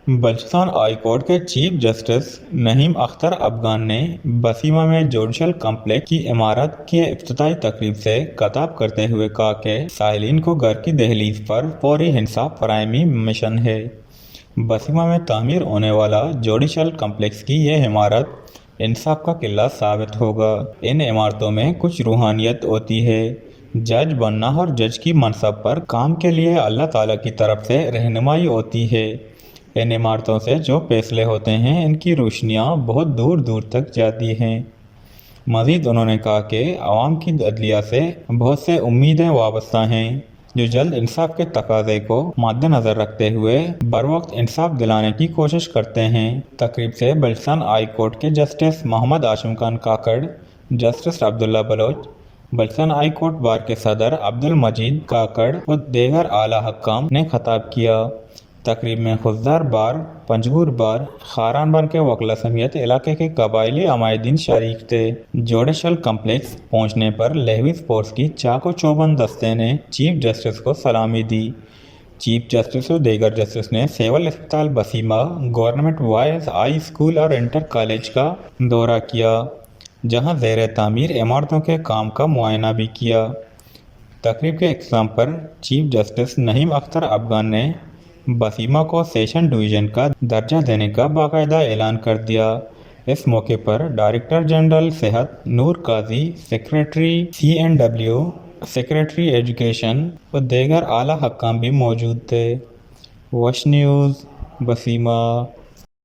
Balochistan high court کے chief justice نعیم اختر افغان نے بسیما میں جوڈیشل کمپلیکس کی عمارت کے افتتاحی تقریب سے خطاب کرتے ہوئے کہا کہ سائلین کو گھر کی دہلیز پر فوری انصاف فراہمی مشن ہے۔ بسیما میں تعمیر ہونے والا جوڈیشل کمپلیکس کی یہ عمارت انصاف کا قلعہ ثابت ہوگا۔ ان عمارتوں میں کچھ روحانیت ہوتی ہے۔ جج بننا اور جج کی منصب پر کام کے لیے اللہ تعالیٰ کی طرف سے رہنمائی ہوتی ہے۔ ان عمارتوں سے جو فیصلے ہوتے ہیں ان کی روشنیاں بہت دور دور تک جاتی ہیں۔ مزید انہوں نے کہا کہ عوام کی عدلیہ سے بہت سے امیدیں وابستہ ہیں جو جلد انصاف کے تقاضے کو مد نظر رکھتے ہوئے بروقت انصاف دلانے کی کوشش کرتے ہیں۔ تقریب سے بلوچستان ہائی کورٹ کے justice Muhammad Hashim Khan Kakar, justice Abdullah Baloch, Balochistan high court bar کے صدر عبدالمجید کاکڑ اور دیگر اعلیٰ حکام نے خطاب کیا۔ تقریب میں خضدار بار، پنجگور بار، خاران بار کے وکلاء سمیت علاقے کے قبائلی عمائدین شریک تھے۔ جوڈیشل کمپلیکس پہنچنے پر لیویز فورس کی چاق و چوبند دستے نے چیف جسٹس کو سلامی دی۔ چیف جسٹس اور دیگر جسٹس نے سول اسپتال بسیما، گورنمنٹ وائز ہائی اسکول اور انٹر کالج کا دورہ کیا، جہاں زیر تعمیر عمارتوں کے کام کا معائنہ بھی کیا۔ تقریب کے اختتام پر چیف جسٹس نعیم اختر افغان نے بسیما کو سیشن ڈویژن کا درجہ دینے کا باقاعدہ اعلان کر دیا۔ اس موقع پر ڈائریکٹر جنرل صحت نور قاضی، سیکریٹری CNW، سیکریٹری ایجوکیشن اور دیگر اعلیٰ حکام بھی موجود تھے۔ وش نیوز، بسیما۔